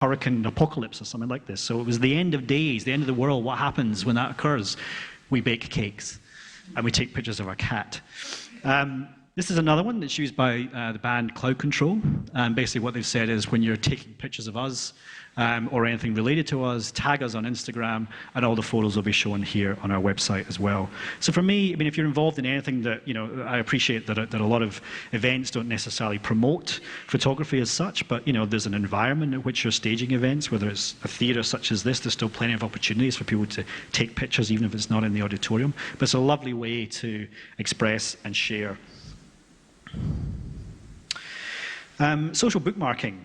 hurricane apocalypse or something like this. So it was the end of days, the end of the world. What happens when that occurs? We bake cakes and we take pictures of our cat. This is another one that's used by the band Cloud Control. Basically what they've said is when you're taking pictures of us or anything related to us, tag us on Instagram, and all the photos will be shown here on our website as well. So for me, I mean, if you're involved in anything that, you know, I appreciate that a lot of events don't necessarily promote photography as such, but, you know, there's an environment in which you're staging events, whether it's a theatre such as this, there's still plenty of opportunities for people to take pictures, even if it's not in the auditorium. But it's a lovely way to express and share. Social bookmarking.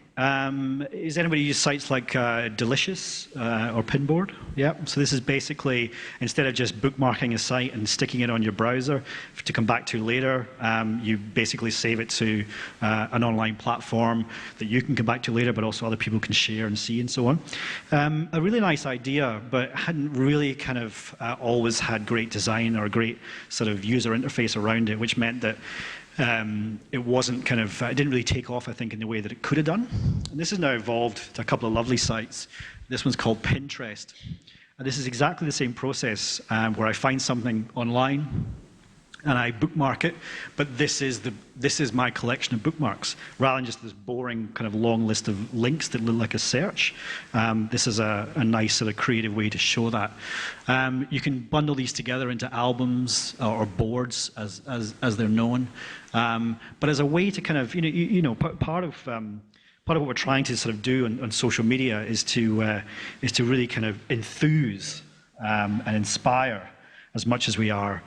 Is anybody use sites like Delicious or Pinboard? Yeah. So this is basically, instead of just bookmarking a site and sticking it on your browser to come back to later, you basically save it to an online platform that you can come back to later, but also other people can share and see and so on. A really nice idea, but hadn't really kind of always had great design or a great sort of user interface around it, which meant that it wasn't kind of, it didn't really take off, I think, in the way that it could have done. And this has now evolved to a couple of lovely sites. This one's called Pinterest. And this is exactly the same process where I find something online and I bookmark it, but this is my collection of bookmarks, rather than just this boring kind of long list of links that look like a search. This is a nice sort of creative way to show that. You can bundle these together into albums or boards, as they're known, but as a way to kind of, part of what we're trying to sort of do on social media is to really kind of enthuse and inspire, as much as we are,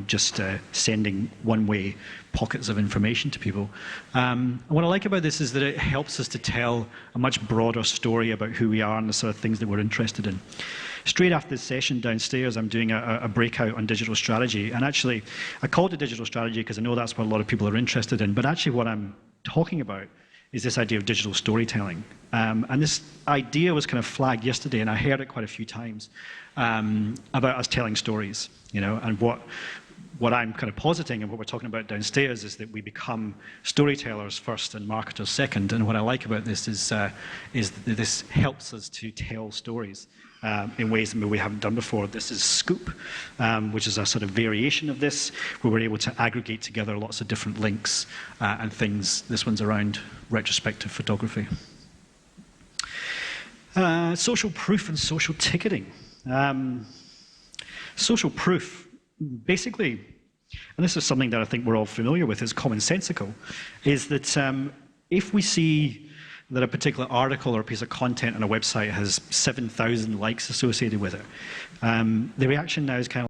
just sending one-way pockets of information to people. And what I like about this is that it helps us to tell a much broader story about who we are and the sort of things that we're interested in. Straight after this session downstairs, I'm doing a breakout on digital strategy. And actually, I called it digital strategy because I know that's what a lot of people are interested in. But actually, what I'm talking about is this idea of digital storytelling. And this idea was kind of flagged yesterday, and I heard it quite a few times, about us telling stories, and what I'm kind of positing and what we're talking about downstairs is that we become storytellers first and marketers second. And what I like about this is that this helps us to tell stories in ways that we haven't done before. This is Scoop, which is a sort of variation of this, where we're able to aggregate together lots of different links and things. This one's around retrospective photography. Social proof and social ticketing. Social proof, basically, and this is something that I think we're all familiar with, is commonsensical, is that if we see that a particular article or a piece of content on a website has 7,000 likes associated with it, the reaction now is kind of